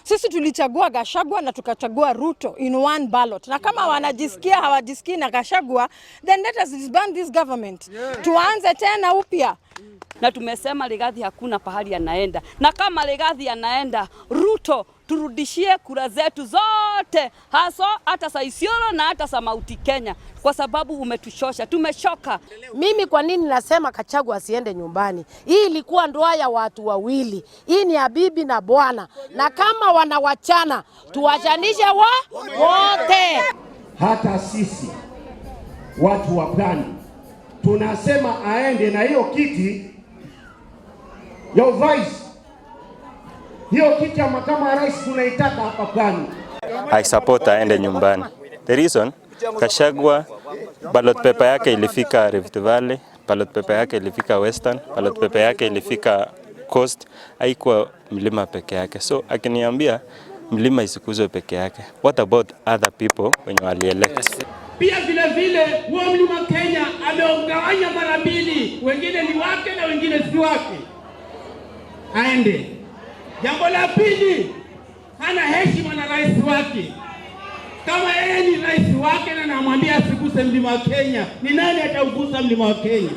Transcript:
Sisi tulichagua Gachagua na tukachagua Ruto in one ballot. Na kama wanajisikia hawajisikii na Gachagua, then let us disband this government. Tuanze tena upya. Na tumesema Rigathi hakuna pahali anaenda. Na kama Rigathi anaenda, Ruto turudishie kura zetu zote, haso hata za Isiolo na hata za Mount Kenya, kwa sababu umetushosha, tumeshoka. Mimi kwa nini nasema Gachagua asiende nyumbani? Hii ilikuwa ndoa ya watu wawili. Hii ni ya bibi na bwana. Na kama wanawachana, tuwachanishe wote. Hata sisi watu wa Pwani tunasema aende na hiyo kiti ya vice. Hiyo kiti ya makamu wa rais tunaitaka hapa Pwani. I support aende nyumbani. The reason, Gachagua ballot paper yake ilifika Rift Valley, ballot paper yake ilifika Western, ballot paper yake ilifika Coast, haikuwa mlima peke yake. So akiniambia mlima isikuzwe peke yake. What about other people when you are elect? Pia vile huo mlima Kenya ameugawanya mara mbili, wengine ni wake na wengine si wake. Aende. Jambo la pili, hana heshima na rais wake. Kama yeye ni rais wake na namwambia asiguse mlima wa Kenya, ni nani ataugusa mlima wa Kenya?